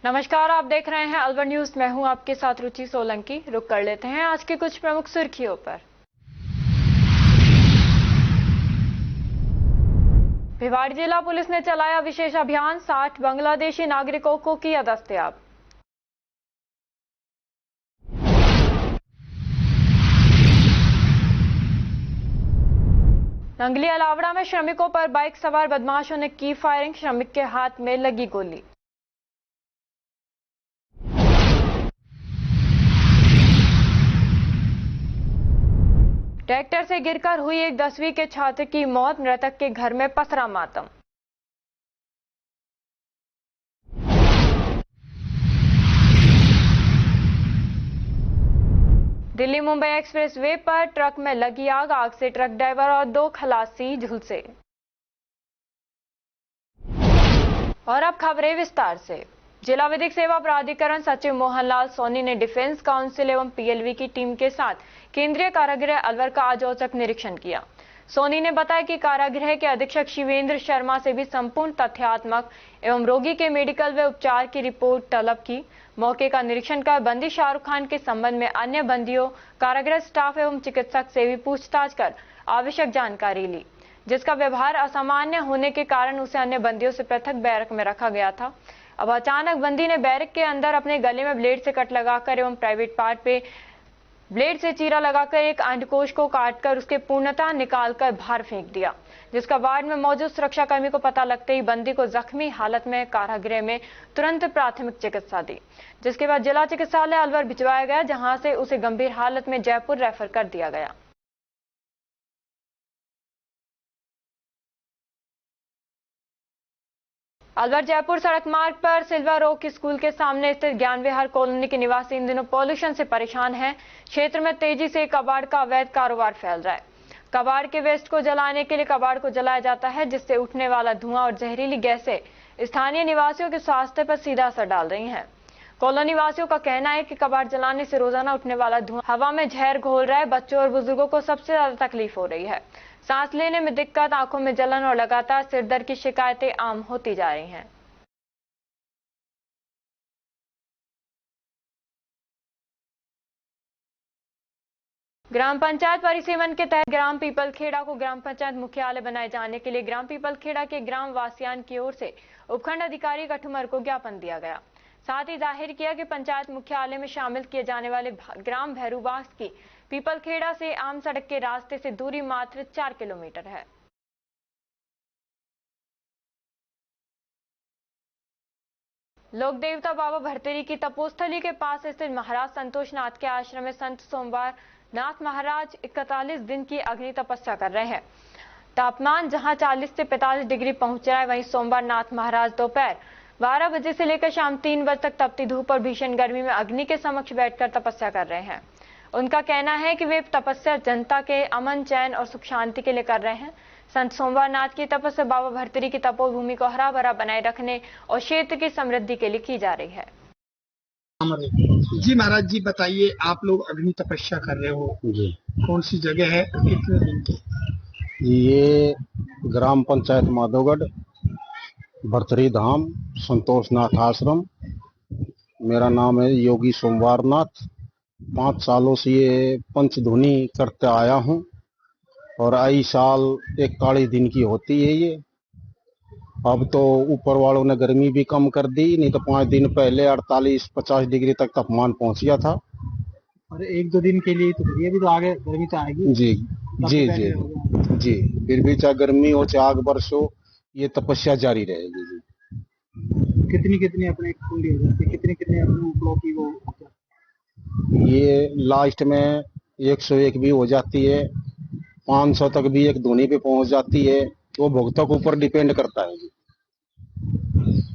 नमस्कार, आप देख रहे हैं अलवर न्यूज। मैं हूं आपके साथ रुचि सोलंकी। रुक कर लेते हैं आज की कुछ प्रमुख सुर्खियों पर। भिवाड़ी जिला पुलिस ने चलाया विशेष अभियान, 60 बांग्लादेशी नागरिकों को किया दस्तयाब। नंगली अलावड़ा में श्रमिकों पर बाइक सवार बदमाशों ने की फायरिंग, श्रमिक के हाथ में लगी गोली। ट्रैक्टर से गिरकर हुई एक 10वीं के छात्र की मौत, मृतक के घर में पसरा मातम। दिल्ली मुंबई एक्सप्रेस वे पर ट्रक में लगी आग, आग से ट्रक ड्राइवर और 2 खलासी झुलसे। और अब खबरें विस्तार से। जिला विधिक सेवा प्राधिकरण सचिव मोहनलाल सोनी ने डिफेंस काउंसिल एवं पीएलवी की टीम के साथ केंद्रीय कारागृह अलवर का आज औचक निरीक्षण किया। सोनी ने बताया कि कारागृह के अधीक्षक शिवेंद्र शर्मा से भी संपूर्ण तथ्यात्मक एवं रोगी के मेडिकल व उपचार की रिपोर्ट तलब की। मौके का निरीक्षण कर बंदी शाहरुख खान के संबंध में अन्य बंदियों, कारागृह स्टाफ एवं चिकित्सक से भी पूछताछ कर आवश्यक जानकारी ली, जिसका व्यवहार असामान्य होने के कारण उसे अन्य बंदियों से पृथक बैरक में रखा गया था। अब अचानक बंदी ने बैरक के अंदर अपने गले में ब्लेड से कट लगाकर एवं प्राइवेट पार्ट पे ब्लेड से चीरा लगाकर एक अंडकोश को काटकर उसके पूर्णतः निकालकर बाहर फेंक दिया, जिसका वार्ड में मौजूद सुरक्षाकर्मी को पता लगते ही बंदी को जख्मी हालत में कारागृह में तुरंत प्राथमिक चिकित्सा दी, जिसके बाद जिला चिकित्सालय अलवर भिजवाया गया, जहां से उसे गंभीर हालत में जयपुर रेफर कर दिया गया। अलवर जयपुर सड़क मार्ग पर सिल्वर ओक स्कूल के सामने स्थित ज्ञान विहार कॉलोनी के निवासी इन दिनों पॉल्यूशन से परेशान हैं। क्षेत्र में तेजी से कबाड़ का अवैध कारोबार फैल रहा है। कबाड़ के वेस्ट को जलाने के लिए कबाड़ को जलाया जाता है, जिससे उठने वाला धुआं और जहरीली गैसें स्थानीय निवासियों के स्वास्थ्य पर सीधा असर डाल रही हैं। कॉलोनी वासियों का कहना है कि कबाड़ जलाने से रोजाना उठने वाला धुआं हवा में जहर घोल रहा है। बच्चों और बुजुर्गों को सबसे ज्यादा तकलीफ हो रही है। सांस लेने में दिक्कत, आंखों में जलन और लगातार सिर दर्द की शिकायतें आम होती जा रही हैं। ग्राम पंचायत परिसीमन के तहत ग्राम पीपलखेड़ा को ग्राम पंचायत मुख्यालय बनाए जाने के लिए ग्राम पीपलखेड़ा के ग्राम वासियान की ओर से उपखंड अधिकारी कठुमर को ज्ञापन दिया गया। साथ ही जाहिर किया कि पंचायत मुख्यालय में शामिल किए जाने वाले ग्राम भैरूबास की पीपलखेड़ा से आम सड़क के रास्ते से दूरी मात्र 4 किलोमीटर है। लोक देवता बाबा भरतरी की तपोस्थली के पास स्थित महाराज संतोष नाथ के आश्रम में संत सोमवार नाथ महाराज 41 दिन की अग्नि तपस्या कर रहे हैं। तापमान जहां 40 से 45 डिग्री पहुंच रहा है, वहीं सोमवार नाथ महाराज दोपहर 12 बजे से लेकर शाम 3 बजे तक तपती धूप और भीषण गर्मी में अग्नि के समक्ष बैठकर तपस्या कर रहे हैं। उनका कहना है कि वे तपस्या जनता के अमन, चैन और सुख शांति के लिए कर रहे हैं। संत सोमवार नाथ की तपस्या बाबा भरतरी की तपोभूमि को हरा भरा बनाए रखने और क्षेत्र की समृद्धि के लिए की जा रही है। जी महाराज जी, बताइए, आप लोग अग्नि तपस्या कर रहे हो जी, कौन सी जगह है, कितने दिन की? ये ग्राम पंचायत माधोगढ़, भरतरी धाम, संतोष नाथ आश्रम। मेरा नाम है योगी सोमवार नाथ। 5 सालों से ये पंचध्वनि करते आया हूँ और आई साल 41 दिन की होती है ये। अब तो ऊपर वालों ने गर्मी भी कम कर दी, नहीं तो 5 दिन पहले 48-50 डिग्री तक तापमान पहुंच गया था। और 1-2 दिन के लिए तो ये भी तो आगे गर्मी तो आएगी जी जी जी जी, फिर भी चाहे गर्मी हो चाहे आग बरस हो, ये तपस्या जारी रहेगी जी। कितनी अपने कुंडी हो जाती है, कितने अपने उपलों की वो? ये लास्ट में 101 भी हो जाती है, 500 तक भी एक धुनी पे पहुंच जाती है। वो भक्तों के ऊपर डिपेंड करता है जी।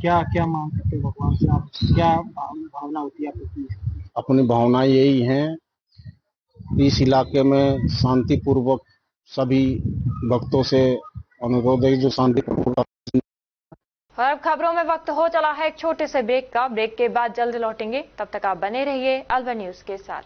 क्या क्या मांग करते हो भगवान से, आप क्या भावना होती है आपकी? अपनी भावना यही है, इस इलाके में शांतिपूर्वक सभी भक्तों से अनुरोध है जो शांतिपूर्वक। और अब खबरों में वक्त हो चला है एक छोटे से ब्रेक का। ब्रेक के बाद जल्द लौटेंगे, तब तक आप बने रहिए अलवर न्यूज के साथ।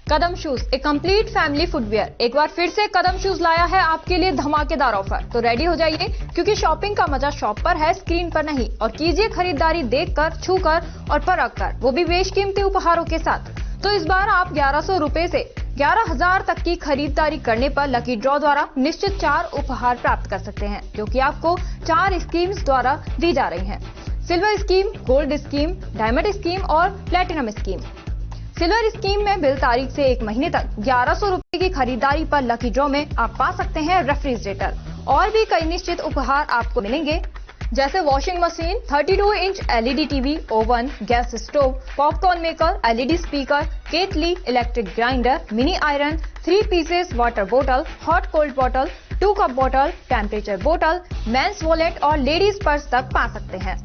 कदम शूज, एक कंप्लीट फैमिली फुटवियर, एक बार फिर से कदम शूज लाया है आपके लिए धमाकेदार ऑफर। तो रेडी हो जाइए, क्योंकि शॉपिंग का मजा शॉप पर है, स्क्रीन पर नहीं। और कीजिए खरीदारी देखकर, छूकर और परख कर, वो भी बेशकीमती उपहारों के साथ। तो इस बार आप 1100 रुपए से 11,000 तक की खरीदारी करने पर लकी ड्रॉ द्वारा निश्चित 4 उपहार प्राप्त कर सकते हैं, जो कि आपको 4 स्कीम्स द्वारा दी जा रही हैं। Silver scheme, gold scheme, diamond scheme और प्लेटिनम स्कीम। सिल्वर स्कीम में बिल तारीख से 1 महीने तक 1100 रुपए की खरीदारी पर लकी ड्रॉ में आप पा सकते हैं रेफ्रिजरेटर और भी कई निश्चित उपहार आपको मिलेंगे, जैसे washing machine, 32 inch LED TV, oven, gas stove, popcorn maker, LED speaker, kettle, electric grinder, mini iron, 3 pieces water बोतल, हॉट कोल्ड बोतल, 2 कप बोतल, टेम्परेचर बोतल, मेंस वॉलेट और लेडीज पर्स तक पा सकते हैं।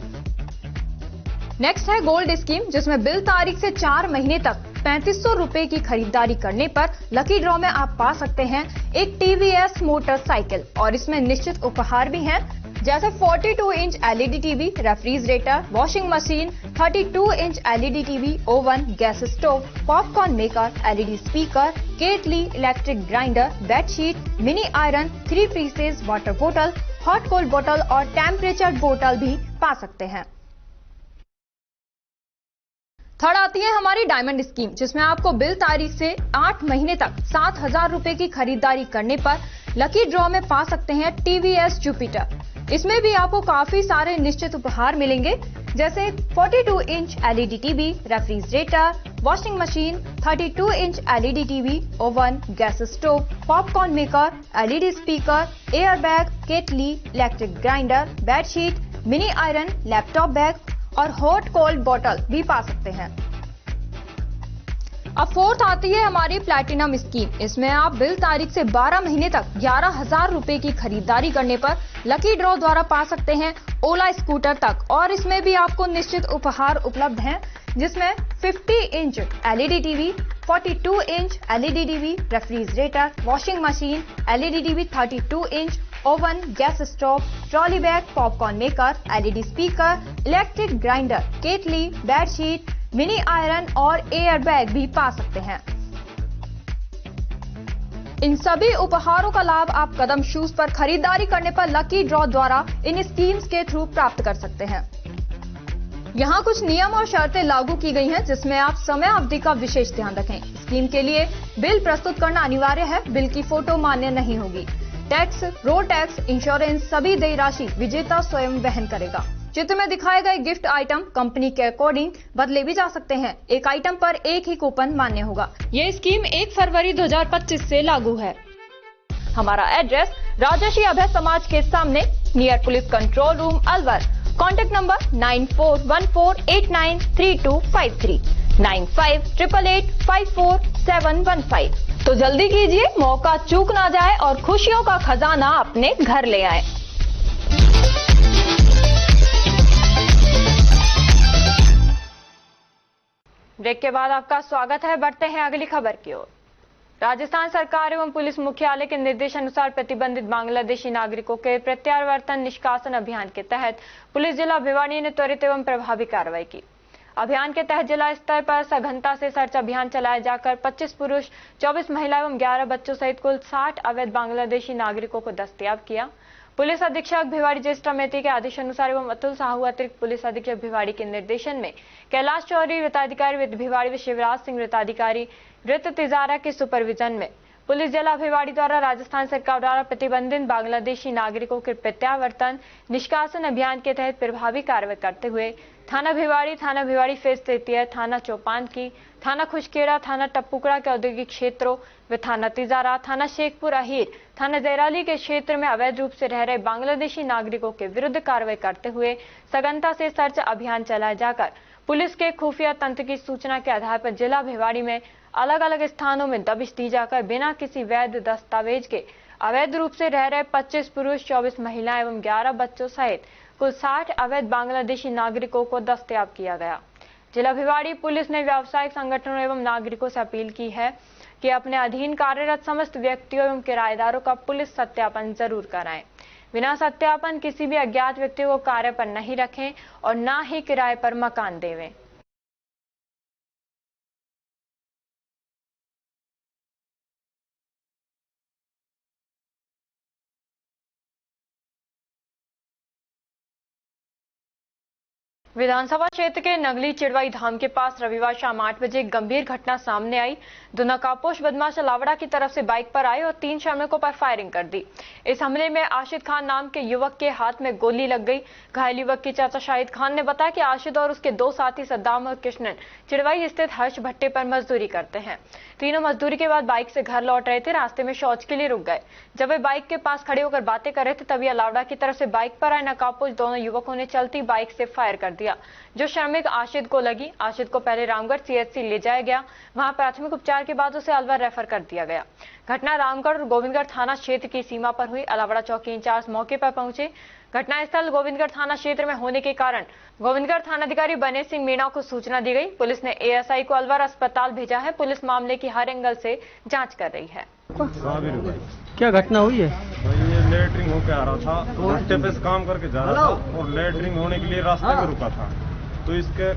नेक्स्ट है गोल्ड स्कीम, जिसमें बिल तारीख से 4 महीने तक 3500 रुपए की खरीदारी करने पर लकी ड्रॉ में आप पा सकते हैं एक TVS मोटरसाइकिल और इसमें निश्चित उपहार भी हैं, जैसे 42 inch LED TV, refrigerator, washing machine, 32 inch LED TV, oven, gas stove, popcorn maker, LED speaker, kettle, electric grinder, bedsheet, mini iron, 3 pieces water बोतल, हॉट कोल्ड बोतल और टेम्परेचर बोतल भी पा सकते हैं। थर्ड आती है हमारी डायमंड स्कीम, जिसमें आपको बिल तारीख से 8 महीने तक 7,000 रुपए की खरीदारी करने पर लकी ड्रॉ में पा सकते हैं TVS जुपिटर। इसमें भी आपको काफी सारे निश्चित उपहार मिलेंगे, जैसे 42 inch LED TV, refrigerator, washing machine, 32 inch LED TV, oven, gas stove, popcorn maker, LED speaker, air bag, kettle, electric grinder, bedsheet, mini iron, laptop bag और हॉट कोल्ड बोतल भी पा सकते हैं। अब फोर्थ आती है हमारी प्लैटिनम स्कीम। इसमें आप बिल तारीख से 12 महीने तक 11,000 रुपए की खरीदारी करने पर लकी ड्रॉ द्वारा पा सकते हैं ओला स्कूटर तक और इसमें भी आपको निश्चित उपहार उपलब्ध हैं, जिसमें 50 inch LED TV, 42 inch LED TV, refrigerator, washing machine, LED TV, 32 inch, oven, gas stove, trolley bag, popcorn maker, LED speaker, electric grinder, kettle, bedsheet, mini iron और एयर बैग भी पा सकते हैं। इन सभी उपहारों का लाभ आप कदम शूज पर खरीदारी करने पर लकी ड्रॉ द्वारा इन स्कीम्स के थ्रू प्राप्त कर सकते हैं। यहाँ कुछ नियम और शर्तें लागू की गई हैं, जिसमें आप समय अवधि का विशेष ध्यान रखें। स्कीम के लिए बिल प्रस्तुत करना अनिवार्य है, बिल की फोटो मान्य नहीं होगी। टैक्स, रोड टैक्स, इंश्योरेंस सभी देय राशि विजेता स्वयं वहन करेगा। चित्र में दिखाए गए गिफ्ट आइटम कंपनी के अकॉर्डिंग बदले भी जा सकते हैं। एक आइटम पर एक ही कूपन मान्य होगा। ये स्कीम 1 फरवरी 2025 से लागू है। हमारा एड्रेस राजर्षि अभय समाज के सामने, near police control room, Alwar. Contact number 9414893253, 9588854715। तो जल्दी कीजिए, मौका चूक ना जाए और खुशियों का खजाना अपने घर ले आए। ब्रेक के बाद आपका स्वागत है। बढ़ते हैं अगली खबर की ओर। राजस्थान सरकार एवं पुलिस मुख्यालय के निर्देशानुसार प्रतिबंधित बांग्लादेशी नागरिकों के प्रत्यावर्तन निष्कासन अभियान के तहत पुलिस जिला भिवाड़ी ने त्वरित एवं प्रभावी कार्रवाई की। अभियान के तहत जिला स्तर पर सघनता से सर्च अभियान चलाया जाकर 25 पुरुष, 24 महिला एवं 11 बच्चों सहित कुल 60 अवैध बांग्लादेशी नागरिकों को दस्तयाब किया। पुलिस अधीक्षक भिवाड़ी ज्येष्ठ समिति के आदेशानुसार एवं अतुल साहू अतिरिक्त पुलिस अधीक्षक भिवाड़ी के निर्देशन में कैलाश चौधरी वृत्ताधिकारी भिवाड़ी व शिवराज सिंह वृत्ताधिकारी वृत्त तिजारा के सुपरविजन में पुलिस जिला भिवाड़ी द्वारा राजस्थान सरकार द्वारा प्रतिबंधित बांग्लादेशी नागरिकों के प्रत्यावर्तन निष्कासन अभियान के तहत प्रभावी कार्रवाई करते हुए थाना भिवाड़ी फेज तृतीय, थाना चौपान, थाना खुशखेड़ा, थाना टप्पुकड़ा के औद्योगिक क्षेत्रों व थाना तिजारा, थाना शेखपुर अहीर, थाना जयराली के क्षेत्र में अवैध रूप से रह रहे बांग्लादेशी नागरिकों के विरुद्ध कार्रवाई करते हुए सघनता से सर्च अभियान चलाया जाकर पुलिस के खुफिया तंत्र की सूचना के आधार पर जिला भिवाड़ी में अलग अलग स्थानों में दबिश दी जाकर बिना किसी वैध दस्तावेज के अवैध रूप से रह रहे 25 पुरुष, 24 महिलाएं एवं 11 बच्चों सहित कुल 60 अवैध बांग्लादेशी नागरिकों को दस्तयाब किया गया। जिला भिवाड़ी पुलिस ने व्यावसायिक संगठनों एवं नागरिकों से अपील की है कि अपने अधीन कार्यरत समस्त व्यक्तियों एवं किराएदारों का पुलिस सत्यापन जरूर कराएं। बिना सत्यापन किसी भी अज्ञात व्यक्ति को कार्य पर नहीं रखें और न ही किराए पर मकान देवें। विधानसभा क्षेत्र के नगली चिड़वाई धाम के पास रविवार शाम 8 बजे एक गंभीर घटना सामने आई। दो नकाबपोश बदमाश लावड़ा की तरफ से बाइक पर आए और 3 श्रमिकों पर फायरिंग कर दी। इस हमले में आशिद खान नाम के युवक के हाथ में गोली लग गई। घायल युवक के चाचा शाहिद खान ने बताया कि आशिद और उसके 2 साथी सद्दाम और कृष्णन चिड़वाई स्थित हर्ष भट्टे पर मजदूरी करते हैं। तीनों मजदूरी के बाद बाइक से घर लौट रहे थे। रास्ते में शौच के लिए रुक गए। जब वे बाइक के पास खड़े होकर बातें कर रहे थे तभी लावड़ा की तरफ से बाइक पर आए नकाबपोश दोनों युवकों ने चलती बाइक से फायर कर दिया, जो श्रमिक आशिद को लगी। आशिद को पहले रामगढ़ सीएचसी ले जाया गया। वहां प्राथमिक उपचार के बाद उसे अलवर रेफर कर दिया गया। घटना रामगढ़ और गोविंदगढ़ थाना क्षेत्र की सीमा पर हुई। अलावड़ा चौकी इंचार्ज मौके पर पहुंचे। घटनास्थल गोविंदगढ़ थाना क्षेत्र में होने के कारण गोविंदगढ़ थानाधिकारी बने सिंह मीणा को सूचना दी गई। पुलिस ने एएसआई को अलवर अस्पताल भेजा है। पुलिस मामले की हर एंगल से जांच कर रही है। क्या घटना हुई है? भाई ये लेटरिंग होके आ रहा था, भट्टे पे से काम करके जा रहा था और लेटरिंग होने के लिए रास्ते में रुका था, तो इसके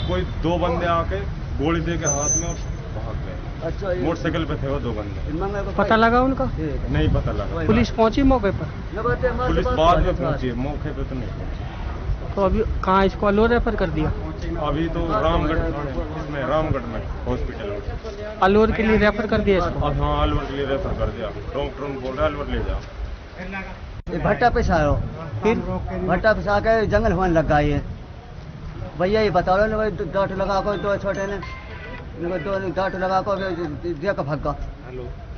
कोई 2 बंदे आके गोली दे के हाथ में और भाग गए। अच्छा, मोटरसाइकिल पे थे वो 2 बंदे। पता लगा उनका? नहीं पता लगा। पुलिस पहुंची मौके पर? पुलिस बाद में पहुंची है, मौके पे तो नहीं पहुंची। तो अभी कहाँ इसको अलवर रेफर कर दिया? अभी तो रामगढ़ इसमें रामगढ़ में हॉस्पिटल में। अलवर के लिए रेफर कर दिया इसको? अब हाँ अलवर के लिए रेफर कर दिया। डॉक्टर बोल रहा है अलवर ले जाओ। भट्टा पे आयो, फिर भट्टा पे आके जंगल होने लग गया। ये भैया ये बता रहे ना, डांट लगा को 2 छोटे ने 2 डांट लगा को दिया का भागा।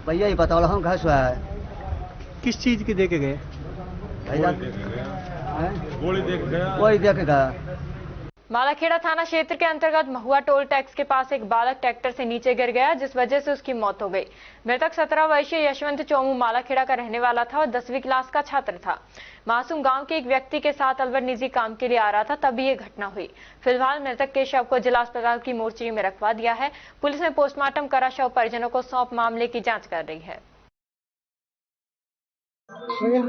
भैया ये बता रहा हूँ घर से आया है। किस चीज की देके गए? भैया गोली देख गया, वही देख गया। मालाखेड़ा थाना क्षेत्र के अंतर्गत महुआ टोल टैक्स के पास एक बालक ट्रैक्टर से नीचे गिर गया, जिस वजह से उसकी मौत हो गई। मृतक 17 वर्षीय यशवंत चोमू मालाखेड़ा का रहने वाला था और 10वीं क्लास का छात्र था। मासूम गांव के एक व्यक्ति के साथ अलवर निजी काम के लिए आ रहा था, तभी ये घटना हुई। फिलहाल मृतक के शव को जिला अस्पताल की मोर्चरी में रखवा दिया है। पुलिस ने पोस्टमार्टम करा शव परिजनों को सौंप मामले की जाँच कर रही है।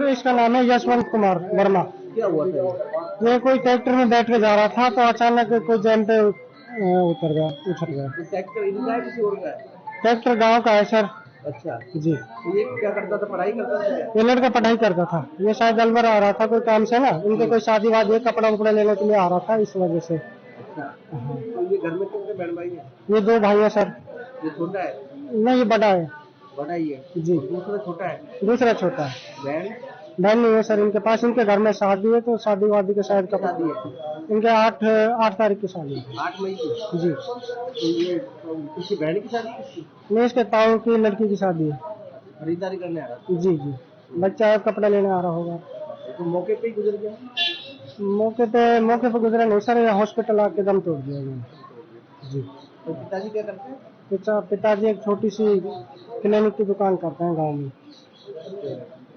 इसका नाम है यशवंत कुमार वर्मा। क्या हुआ था? ये कोई ट्रैक्टर में बैठ के जा रहा था तो अचानक कोई जैम पे उतर गया, उछल गया। ट्रैक्टर इनका है किसी और का है? ट्रैक्टर गांव का है सर। अच्छा जी। तो ये क्या करता था? पढ़ाई करता था? ये लड़का पढ़ाई करता था। ये शायद अलवर आ रहा था कोई काम से ना, इनके कोई शादी वादी कपड़ा उपड़ा लेने के लिए आ रहा था, इस वजह से। अच्छा, तो ये घर में कितने बहन भाई है? ये 2 भाई है सर। ये छोटा है? नहीं, ये बड़ा है। बड़ा ही है जी। दूसरा छोटा है? दूसरा छोटा है। बहन बहन नहीं है सर इनके पास। इनके घर में शादी है तो शादी वादी के शायद कपड़ा शादी है? इनके 8 तारीख की शादी है। 8 मई की? जी। तो ये किसी बहन की शादी है? नहीं, इसके ताऊ की लड़की की शादी है। खरीदारी करने आ रहा था? जी जी। बच्चा कपड़ा लेने आ रहा होगा। तो मौके पे ही गुजर गया? मौके पे गुजरा नहीं सर, यहाँ हॉस्पिटल आके दम तोड़ दिया गया। जी। तो पिताजी क्या करते हैं? पिताजी एक छोटी सी क्लिनिक की दुकान करते हैं गांव में।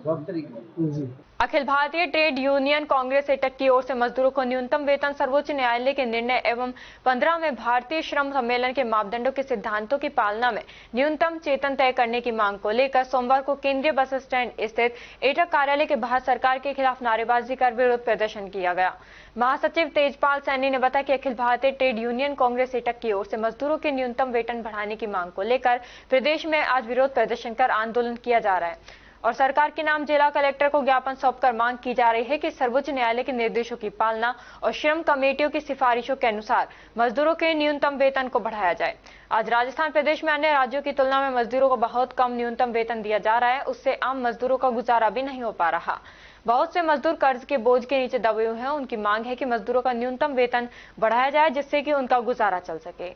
डॉक्टरी की? जी। अखिल भारतीय ट्रेड यूनियन कांग्रेस एटक की ओर से मजदूरों को न्यूनतम वेतन सर्वोच्च न्यायालय के निर्णय एवं 15 में भारतीय श्रम सम्मेलन के मापदंडों के सिद्धांतों की पालना में न्यूनतम वेतन तय करने की मांग को लेकर सोमवार को केंद्रीय बस स्टैंड स्थित एटक कार्यालय के बाहर सरकार के खिलाफ नारेबाजी कर विरोध प्रदर्शन किया गया। महासचिव तेजपाल सैनी ने बताया कि अखिल भारतीय ट्रेड यूनियन कांग्रेस एटक की ओर से मजदूरों के न्यूनतम वेतन बढ़ाने की मांग को लेकर प्रदेश में आज विरोध प्रदर्शन कर आंदोलन किया जा रहा है और सरकार के नाम जिला कलेक्टर को ज्ञापन सौंपकर मांग की जा रही है कि सर्वोच्च न्यायालय के निर्देशों की पालना और श्रम कमेटियों की सिफारिशों के अनुसार मजदूरों के न्यूनतम वेतन को बढ़ाया जाए। आज राजस्थान प्रदेश में अन्य राज्यों की तुलना में मजदूरों को बहुत कम न्यूनतम वेतन दिया जा रहा है, उससे आम मजदूरों का गुजारा भी नहीं हो पा रहा। बहुत से मजदूर कर्ज के बोझ के नीचे दबे हुए हैं। उनकी मांग है कि मजदूरों का न्यूनतम वेतन बढ़ाया जाए जिससे कि उनका गुजारा चल सके।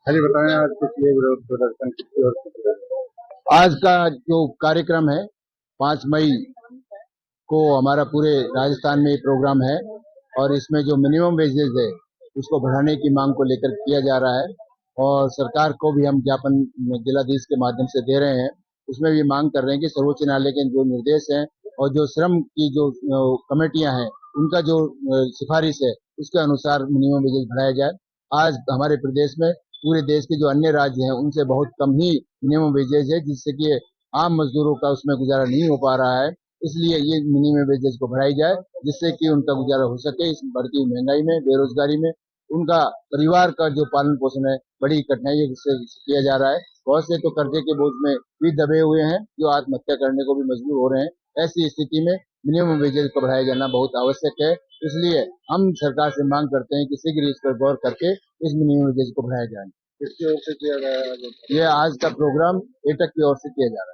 बताएं आज किस लिए विरोध प्रदर्शन? आज का जो कार्यक्रम है 5 मई को हमारा पूरे राजस्थान में प्रोग्राम है और इसमें जो मिनिमम वेजेस है उसको बढ़ाने की मांग को लेकर किया जा रहा है और सरकार को भी हम ज्ञापन जिलाधीश के माध्यम से दे रहे हैं। उसमें भी मांग कर रहे हैं कि सर्वोच्च न्यायालय के जो निर्देश हैं और जो श्रम की जो कमेटियां हैं उनका जो सिफारिश है उसके अनुसार मिनिमम वेजेस बढ़ाया जाए। आज हमारे प्रदेश में पूरे देश के जो अन्य राज्य हैं उनसे बहुत कम ही मिनिमम वेजेस है, जिससे कि आम मजदूरों का उसमें गुजारा नहीं हो पा रहा है। इसलिए ये मिनिमम वेजेस को बढ़ाई जाए जिससे कि उनका गुजारा हो सके। इस बढ़ती हुई महंगाई में, बेरोजगारी में उनका परिवार का जो पालन पोषण है बड़ी कठिनाई से किया जा रहा है। बहुत से तो कर्जे के बोझ में भी दबे हुए हैं जो आत्महत्या करने को भी मजबूर हो रहे हैं। ऐसी स्थिति में मिनिमम वेजेस को बढ़ाया जाना बहुत आवश्यक है। इसलिए हम सरकार से मांग करते हैं कि शीघ्र इस पर गौर करके इस मिनिमम वेजेस को बढ़ाया जाए। किसकी ओर से किया गया? ये आज का प्रोग्राम एटक की ओर से किया जा रहा है।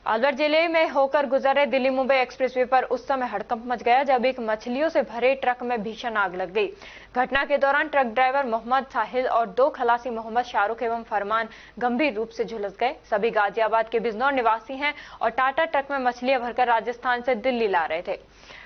अलवर जिले में होकर गुजरे दिल्ली मुंबई एक्सप्रेसवे पर उस समय हड़कंप मच गया जब एक मछलियों से भरे ट्रक में भीषण आग लग गई। घटना के दौरान ट्रक ड्राइवर मोहम्मद साहिल और 2 खलासी मोहम्मद शाहरुख एवं फरमान गंभीर रूप से झुलस गए। सभी गाजियाबाद के बिजनौर निवासी हैं और टाटा ट्रक में मछलियां भरकर राजस्थान से दिल्ली ला रहे थे।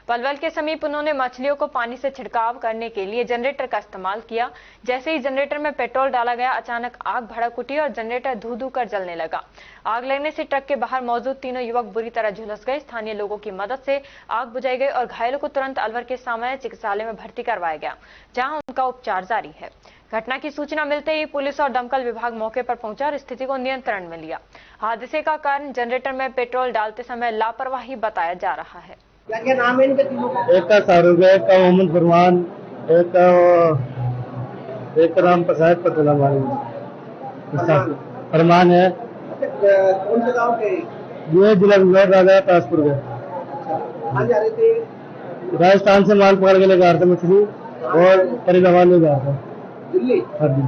पलवल के समीप उन्होंने मछलियों को पानी से छिड़काव करने के लिए जनरेटर का इस्तेमाल किया। जैसे ही जनरेटर में पेट्रोल डाला गया, अचानक आग भड़क उठी और जनरेटर धू धू कर जलने लगा। आग लगने से ट्रक के बाहर मौजूद तीनों युवक बुरी तरह झुलस गए। स्थानीय लोगों की मदद से आग बुझाई गई और घायलों को तुरंत अलवर के सामान्य चिकित्सालय में भर्ती करवाया गया, जहां उनका उपचार जारी है। घटना की सूचना मिलते ही पुलिस और दमकल विभाग मौके पर पहुंचा और स्थिति को नियंत्रण में लिया। हादसे का कारण जनरेटर में पेट्रोल डालते समय लापरवाही बताया जा रहा है। क्या नाम है इनके तीनों का? एक का शाहरुख है, एक का मोहम्मद फरमान, एक का नाम प्रसाद पटोला फरमान है। कौन से गाँव के? ये जिला बिजनौर राजा ताजपुर के। कहाँ जा रहे थे? राजस्थान से माल पकड़ के ले जा रहे थे मछली और फरीदाबाद ले जा रहे थे दिल्ली। हर दिन।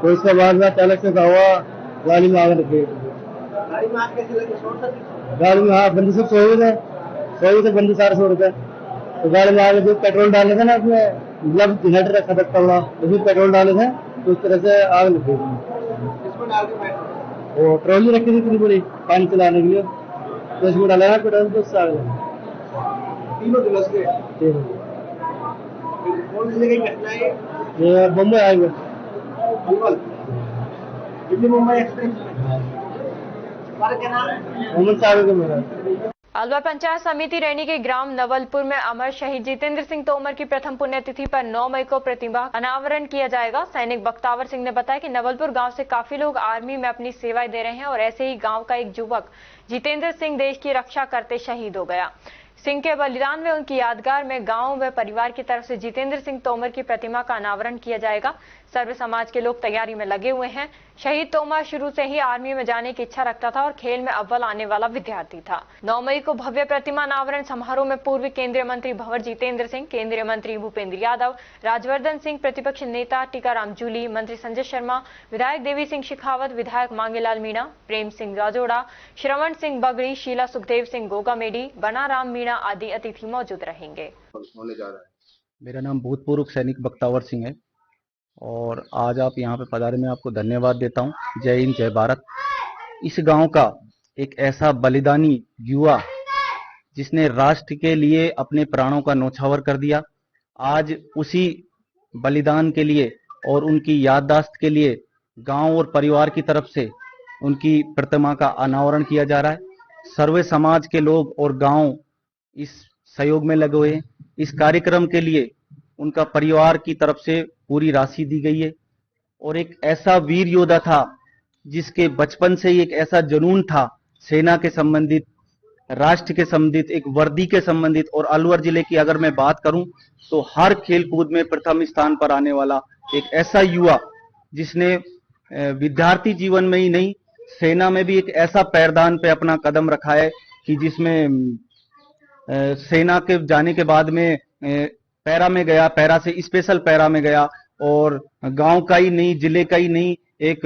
तो इसके बाद में अचानक से हुआ गाड़ी में आग लग गई। गाड़ी में आग कैसे लगी? Short circuit? गाड़ी में हाँ बंदी सब सोए थे बंदी सारे सो रहे थे। तो गाड़ी में आगे जो पेट्रोल डाले थे ना अपने मतलब जनरेटर रखा था तल्ला, उसमें पेट्रोल डाले थे तो उस तरह से आग लग गई। किसमें डाल के पेट्रोल? वो ट्रॉली रखी थी इतनी बड़ी पानी चलाने के लिए, तो उसमें डाला ना पेट्रोल तो उससे आग लगी। तीनों झुलस गए। कौन सी जगह घटना है? ये बम्बई आएगा दिल्ली मुंबई एक्सप्रेस में। क्या नाम है? मोहम्मद शाहरुख मेरा। अलवर पंचायत समिति रैनी के ग्राम नवलपुर में अमर शहीद जितेंद्र सिंह तोमर की प्रथम पुण्यतिथि पर 9 मई को प्रतिमा अनावरण किया जाएगा। सैनिक बख्तावर सिंह ने बताया कि नवलपुर गांव से काफी लोग आर्मी में अपनी सेवाएं दे रहे हैं और ऐसे ही गांव का एक युवक जितेंद्र सिंह देश की रक्षा करते शहीद हो गया। सिंह के बलिदान में उनकी यादगार में गांव व परिवार की तरफ से जितेंद्र सिंह तोमर की प्रतिमा का अनावरण किया जाएगा। सर्व समाज के लोग तैयारी में लगे हुए हैं। शहीद तोमर शुरू से ही आर्मी में जाने की इच्छा रखता था और खेल में अव्वल आने वाला विद्यार्थी था। 9 मई को भव्य प्रतिमा अनावरण समारोह में पूर्व केंद्रीय मंत्री भंवर जितेंद्र सिंह, केंद्रीय मंत्री भूपेंद्र यादव, राजवर्धन सिंह, प्रतिपक्ष नेता टीकाराम जूली, मंत्री संजय शर्मा, विधायक देवी सिंह शेखावत, विधायक मांगेलाल मीणा, प्रेम सिंह राजोड़ा, श्रवण सिंह बगड़ी, शीला सुखदेव सिंह गोगामेडी, बनाराम मीणा आदि अतिथि मौजूद रहेंगे। मेरा नाम भूतपूर्व सैनिक बख्तावर सिंह है और आज आप यहाँ पे पधारे, मैं आपको धन्यवाद देता हूँ। जय हिंद, जय भारत। इस गांव का एक ऐसा बलिदानी युवा जिसने राष्ट्र के लिए अपने प्राणों का न्यौछावर कर दिया, आज उसी बलिदान के लिए और उनकी याददाश्त के लिए गांव और परिवार की तरफ से उनकी प्रतिमा का अनावरण किया जा रहा है। सर्वे समाज के लोग और गांव इस सहयोग में लगे हुए हैं। इस कार्यक्रम के लिए उनका परिवार की तरफ से पूरी राशि दी गई है और एक ऐसा वीर योद्धा था जिसके बचपन से ही एक ऐसा जुनून था सेना के संबंधित, राष्ट्र के संबंधित, एक वर्दी के संबंधित। और अलवर जिले की अगर मैं बात करूं तो हर खेलकूद में प्रथम स्थान पर आने वाला एक ऐसा युवा जिसने विद्यार्थी जीवन में ही नहीं, सेना में भी एक ऐसा पैरदान पे अपना कदम रखा है कि जिसमें सेना के जाने के बाद में पैरा में गया, पैरा से स्पेशल पैरा में गया और गांव का ही नहीं, जिले का ही नहीं, एक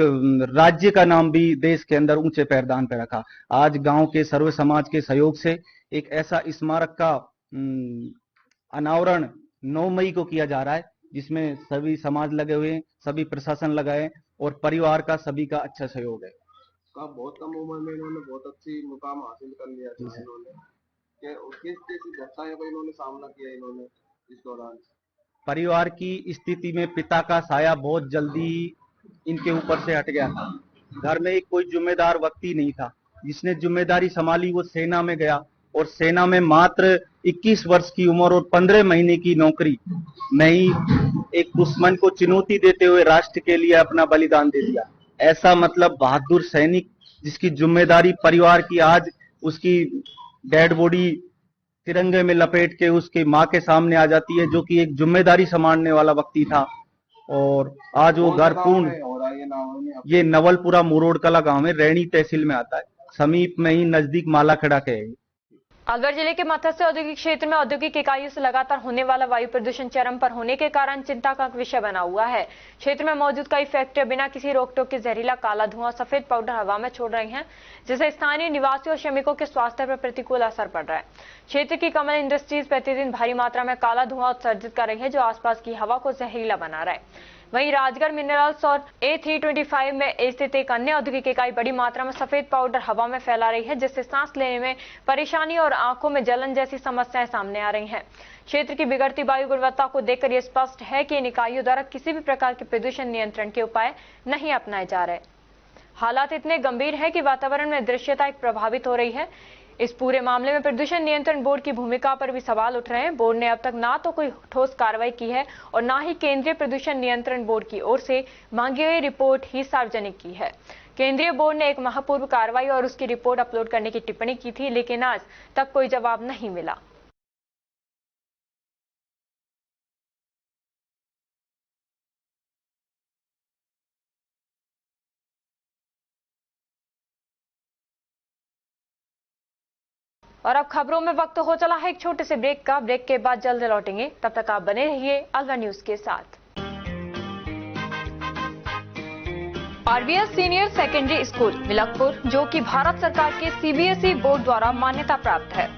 राज्य का नाम भी देश के अंदर ऊंचे पैरदान पे रखा। आज गांव के सर्व समाज के सहयोग से एक ऐसा स्मारक का अनावरण 9 मई को किया जा रहा है, जिसमें सभी समाज लगे हुए हैं, सभी प्रशासन लगा है और परिवार का सभी का अच्छा सहयोग है। बहुत कम उम्र में इन्होंने बहुत अच्छी मुकाम हासिल कर लिया था। इन्होंने किस घटनाओं का इन्होंने सामना किया इन्होंने इस दौरान? परिवार की स्थिति में पिता का साया बहुत जल्दी इनके ऊपर से हट गया था। घर में कोई जिम्मेदार व्यक्ति नहीं था। जिसने जिम्मेदारी संभाली वो सेना में गया और सेना में मात्र 21 वर्ष की उम्र और 15 महीने की नौकरी में ही एक दुश्मन को चुनौती देते हुए राष्ट्र के लिए अपना बलिदान दे दिया। ऐसा मतलब बहादुर सैनिक जिसकी जिम्मेदारी परिवार की, आज उसकी डेड बॉडी तिरंगे में लपेट के उसके माँ के सामने आ जाती है, जो कि एक जिम्मेदारी संभालने वाला व्यक्ति था। और आज वो घर पूर्ण, ये नवलपुरा मुरोड़ कला गांव में रैनी तहसील में आता है, समीप में ही नजदीक मालाखेड़ा के है। अलवर जिले के मत्स्य औद्योगिक क्षेत्र में औद्योगिक इकाइयों से लगातार होने वाला वायु प्रदूषण चरम पर होने के कारण चिंता का विषय बना हुआ है। क्षेत्र में मौजूद कई फैक्ट्रियां बिना किसी रोक टोक के जहरीला काला धुआं सफेद पाउडर हवा में छोड़ रही हैं, जिससे स्थानीय निवासियों और श्रमिकों के स्वास्थ्य पर प्रतिकूल असर पड़ रहा है। क्षेत्र की कमल इंडस्ट्रीज प्रतिदिन भारी मात्रा में काला धुआं उत्सर्जित कर रही है, जो आसपास की हवा को जहरीला बना रहा है। वहीं राजगढ़ मिनरल्स और A325 में स्थित एक अन्य औद्योगिक इकाई बड़ी मात्रा में सफेद पाउडर हवा में फैला रही है, जिससे सांस लेने में परेशानी और आंखों में जलन जैसी समस्याएं सामने आ रही हैं। क्षेत्र की बिगड़ती वायु गुणवत्ता को देखकर यह स्पष्ट है कि इन इकाइयों द्वारा किसी भी प्रकार के प्रदूषण नियंत्रण के उपाय नहीं अपनाए जा रहे। हालात इतने गंभीर है कि वातावरण में दृश्यता प्रभावित हो रही है। इस पूरे मामले में प्रदूषण नियंत्रण बोर्ड की भूमिका पर भी सवाल उठ रहे हैं। बोर्ड ने अब तक ना तो कोई ठोस कार्रवाई की है और ना ही केंद्रीय प्रदूषण नियंत्रण बोर्ड की ओर से मांगी गई रिपोर्ट ही सार्वजनिक की है। केंद्रीय बोर्ड ने 1 माह पूर्व कार्रवाई और उसकी रिपोर्ट अपलोड करने की टिप्पणी की थी, लेकिन आज तक कोई जवाब नहीं मिला। और अब खबरों में वक्त हो चला है एक छोटे से ब्रेक का। ब्रेक के बाद जल्द लौटेंगे, तब तक आप बने रहिए अलवर न्यूज के साथ। RBS senior secondary school Milakpur, जो कि भारत सरकार के CBSE बोर्ड द्वारा मान्यता प्राप्त है।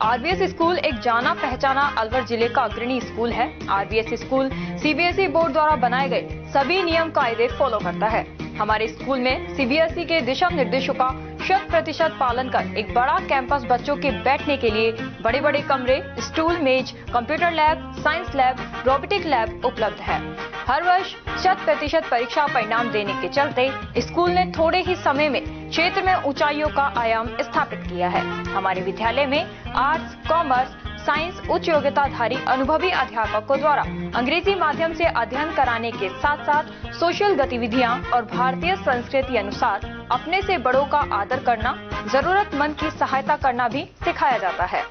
RBS स्कूल एक जाना पहचाना अलवर जिले का अग्रणी स्कूल है। RBS स्कूल CBSE बोर्ड द्वारा बनाए गए सभी नियम कायदे फॉलो करता है। हमारे स्कूल में CBSE के दिशा निर्देशों का 100% पालन कर एक बड़ा कैंपस, बच्चों के बैठने के लिए बड़े बड़े कमरे, स्टूल, मेज, computer lab, science lab, robotic lab उपलब्ध है। हर वर्ष 100% परीक्षा परिणाम देने के चलते स्कूल ने थोड़े ही समय में क्षेत्र में ऊंचाइयों का आयाम स्थापित किया है। हमारे विद्यालय में आर्ट्स, कॉमर्स, साइंस उच्च योग्यताधारी अनुभवी अध्यापकों द्वारा अंग्रेजी माध्यम से अध्ययन कराने के साथ साथ सोशल गतिविधियां और भारतीय संस्कृति अनुसार अपने से बड़ों का आदर करना, जरूरतमंद की सहायता करना भी सिखाया जाता है।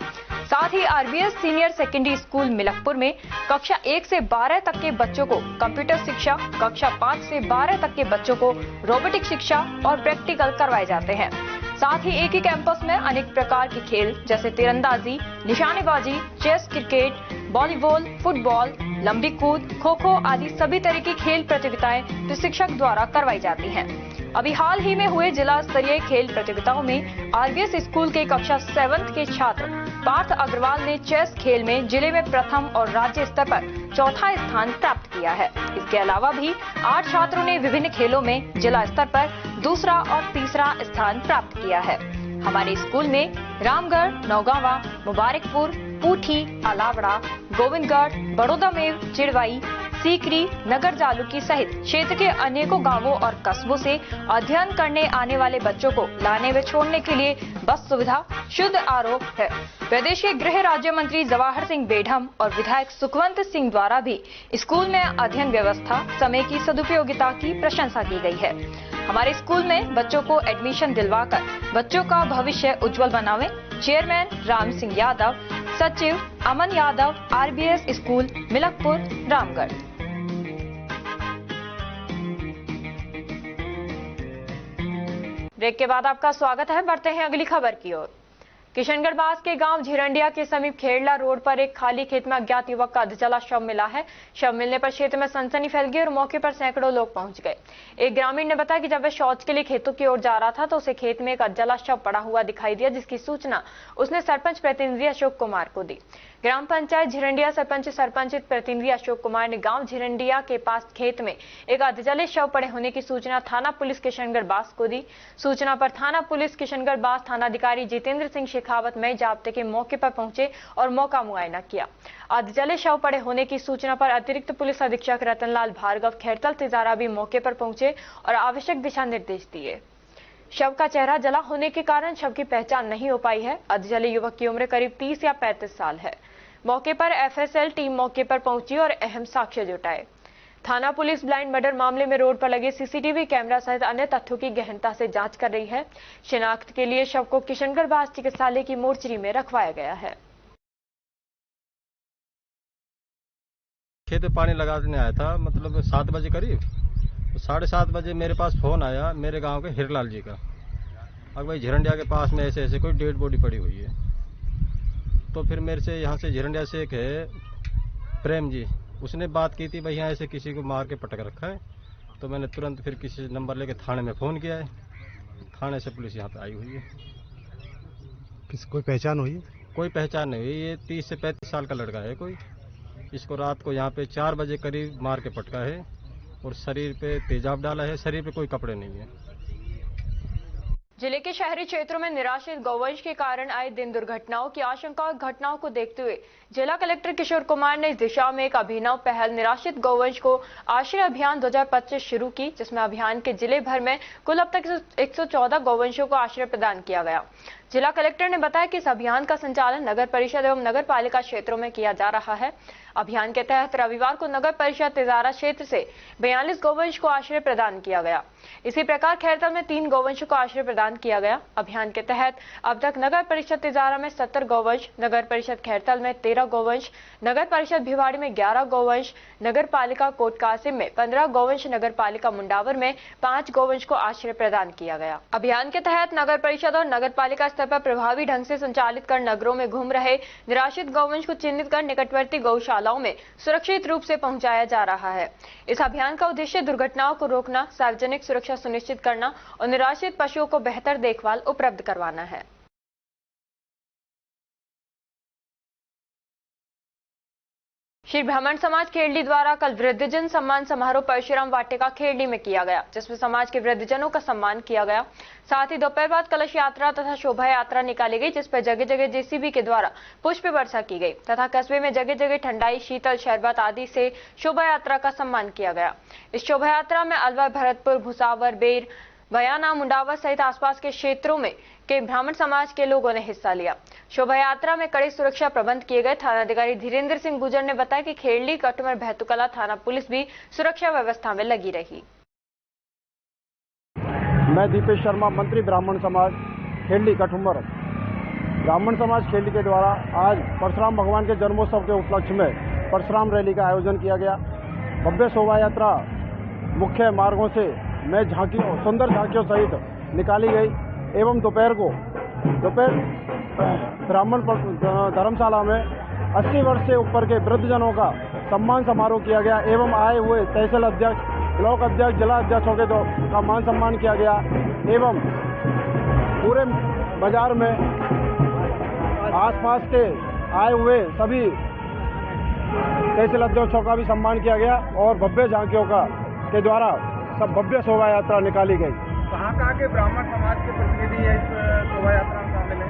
साथ ही RBS senior secondary school Milakpur में कक्षा 1 से 12 तक के बच्चों को कंप्यूटर शिक्षा, कक्षा 5 से 12 तक के बच्चों को रोबोटिक शिक्षा और प्रैक्टिकल करवाए जाते हैं। साथ ही एक ही कैंपस में अनेक प्रकार के खेल जैसे तीरंदाजी, निशानेबाजी, चेस, क्रिकेट, वॉलीबॉल, फुटबॉल, लंबी कूद, खो खो आदि सभी तरह की खेल प्रतियोगिताएं प्रशिक्षक द्वारा करवाई जाती हैं। अभी हाल ही में हुए जिला स्तरीय खेल प्रतियोगिताओं में RBS स्कूल के कक्षा 7 के छात्र पार्थ अग्रवाल ने चेस खेल में जिले में प्रथम और राज्य स्तर पर चौथा स्थान प्राप्त किया है। इसके अलावा भी 8 छात्रों ने विभिन्न खेलों में जिला स्तर पर दूसरा और तीसरा स्थान प्राप्त किया है। हमारे स्कूल में रामगढ़, नौगावा, मुबारकपुर, पूठी, अलावड़ा, गोविंदगढ़, बड़ौदामेव, चिड़वाई, सीकरी, नगर जालुकी सहित क्षेत्र के अनेकों गांवों और कस्बों से अध्ययन करने आने वाले बच्चों को लाने व छोड़ने के लिए बस सुविधा, शुद्ध आरोप है। प्रदेश के गृह राज्य मंत्री जवाहर सिंह बेढम और विधायक सुखवंत सिंह द्वारा भी स्कूल में अध्ययन व्यवस्था, समय की सदुपयोगिता की प्रशंसा की गई है। हमारे स्कूल में बच्चों को एडमिशन दिलवाकर बच्चों का भविष्य उज्जवल बनावे। चेयरमैन राम सिंह यादव, सचिव Aman Yadav, RBS school Milakpur, Ramgarh. Break के बाद आपका स्वागत है। बढ़ते हैं अगली खबर की ओर। किशनगढ़ बास के गांव झिरंडिया के समीप खेड़ला रोड पर एक खाली खेत में अज्ञात युवक का अधजला शव मिला है। शव मिलने पर क्षेत्र में सनसनी फैल गई और मौके पर सैकड़ों लोग पहुंच गए। एक ग्रामीण ने बताया कि जब वह शौच के लिए खेतों की ओर जा रहा था तो उसे खेत में एक अधजला शव पड़ा हुआ दिखाई दिया, जिसकी सूचना उसने सरपंच प्रतिनिधि अशोक कुमार को दी। ग्राम पंचायत झिरंडिया सरपंच प्रतिनिधि अशोक कुमार ने गांव झिरंडिया के पास खेत में एक अधजले शव पड़े होने की सूचना थाना पुलिस किशनगढ़ बास को दी। सूचना पर थाना पुलिस किशनगढ़ बास थानाधिकारी जितेंद्र सिंह शेखावत मई जाब्ते के मौके पर पहुंचे और मौका मुआयना किया। अधजले शव पड़े होने की सूचना पर अतिरिक्त पुलिस अधीक्षक रतनलाल भार्गव, खैरतल तिजारा भी मौके पर पहुंचे और आवश्यक दिशा निर्देश दिए। शव का चेहरा जला होने के कारण शव की पहचान नहीं हो पाई है। अधजले युवक की उम्र करीब 30 या 35 साल है। मौके पर FSL टीम मौके पर पहुंची और अहम साक्ष्य जुटाए। थाना पुलिस ब्लाइंड मर्डर मामले में रोड पर लगे CCTV कैमरा सहित अन्य तथ्यों की गहनता से जांच कर रही है। शिनाख्त के लिए शव को किशनगढ़ बास चिकित्सालय की मोर्चरी में रखवाया गया है। खेत में पानी लगाने आया था, मतलब 7 बजे करीब। 7:30 बजे मेरे पास फोन आया मेरे गांव के हिरलाल जी का, अब भाई झिरंडिया के पास में ऐसे कोई डेड बॉडी पड़ी हुई है। तो फिर मेरे से यहाँ से झिरंडिया से एक है प्रेम जी, उसने बात की थी भाई यहाँ ऐसे किसी को मार के पटक रखा है। तो मैंने तुरंत फिर किसी नंबर लेके थाने में फ़ोन किया है। थाने से पुलिस यहाँ पे आई हुई है। कोई पहचान हुई? कोई पहचान नहीं हुई। ये 30 से 35 साल का लड़का है कोई। इसको रात को यहाँ पे 4 बजे करीब मार के पटका है और शरीर पे तेजाब डाला है। शरीर पे कोई कपड़े नहीं है। जिले के शहरी क्षेत्रों में निराश्रित गौवंश के कारण आए दिन दुर्घटनाओं की आशंका और घटनाओं को देखते हुए जिला कलेक्टर किशोर कुमार ने इस दिशा में एक अभिनव पहल निराश्रित गौवंश को आश्रय अभियान 2025 शुरू की, जिसमें अभियान के जिले भर में कुल अब तक 114 गौवंशों को आश्रय प्रदान किया गया। जिला कलेक्टर ने बताया कि इस अभियान का संचालन नगर परिषद एवं नगर पालिका क्षेत्रों में किया जा रहा है। अभियान के तहत रविवार को नगर परिषद तिजारा क्षेत्र से 42 गौवंश को आश्रय प्रदान किया गया। इसी प्रकार खैरतल में 3 गौवंशों को आश्रय प्रदान किया गया। अभियान के तहत अब तक नगर परिषद तिजारा में 70 गौवंश, नगर परिषद खैरतल में 13 गौवंश, नगर परिषद भिवाड़ी में 11 गौवंश, नगर पालिका कोटकासिम में 15 गौवंश, नगर पालिका मुंडावर में 5 गौवंश को आश्रय प्रदान किया गया। अभियान के तहत नगर परिषद और नगर पालिका स्तर पर प्रभावी ढंग से संचालित कर नगरों में घूम रहे निराश्रित गौवंश को चिन्हित कर निकटवर्ती गौशालाओं में सुरक्षित रूप से पहुंचाया जा रहा है। इस अभियान का उद्देश्य दुर्घटनाओं को रोकना, सार्वजनिक सुरक्षा सुनिश्चित करना और निराश्रित पशुओं को बेहतर देखभाल उपलब्ध करवाना है। श्री ब्राह्मण समाज खेरडी द्वारा कल वृद्धजन सम्मान समारोह परशुराम वाटिका खेरडी में किया गया, जिसमें समाज के वृद्धजनों का सम्मान किया गया। साथ ही दोपहर बाद कलश यात्रा तथा शोभा यात्रा निकाली गई, जिस पर जगह जगह जेसीबी के द्वारा पुष्प वर्षा की गई तथा कस्बे में जगह जगह ठंडाई, शीतल शरबत आदि से शोभा यात्रा का सम्मान किया गया। इस शोभा यात्रा में अलवर, भरतपुर, भुसावर, बेर, बयाना, मुंडावर सहित आसपास के क्षेत्रों में के ब्राह्मण समाज के लोगों ने हिस्सा लिया। शोभा यात्रा में कड़े सुरक्षा प्रबंध किए गए। थानाधिकारी धीरेन्द्र सिंह गुजर ने बताया कि खेरडी, कटुमर, भैतुकला थाना पुलिस भी सुरक्षा व्यवस्था में लगी रही। मैं दीपेश शर्मा, मंत्री ब्राह्मण समाज खेरडी कटुमर। ब्राह्मण समाज खेरडी के द्वारा आज परशुराम भगवान के जन्मोत्सव के उपलक्ष्य में परशुराम रैली का आयोजन किया गया। भव्य शोभा यात्रा मुख्य मार्गों से में झांकियों, सुंदर झांकियों सहित निकाली गई एवं दोपहर ब्राह्मण धर्मशाला में 80 वर्ष से ऊपर के वृद्धजनों का सम्मान समारोह किया गया एवं आए हुए तहसील अध्यक्ष, ब्लॉक अध्यक्ष, जिला अध्यक्षों के का मान सम्मान किया गया एवं पूरे बाजार में आसपास के आए हुए सभी तहसील अध्यक्षों का भी सम्मान किया गया और भव्य झांकियों का के द्वारा सब भव्य शोभा यात्रा निकाली गई। कहाँ के ब्राह्मण समाज के प्रतिनिधि है इस शोभा यात्रा में शामिल है?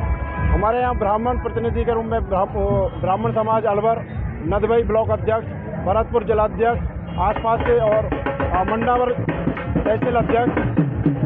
हमारे यहाँ ब्राह्मण प्रतिनिधि के रूप में ब्राह्मण समाज अलवर, नदबई ब्लॉक अध्यक्ष, भरतपुर जिलाध्यक्ष, आसपास के और मंडावर तहसील अध्यक्ष,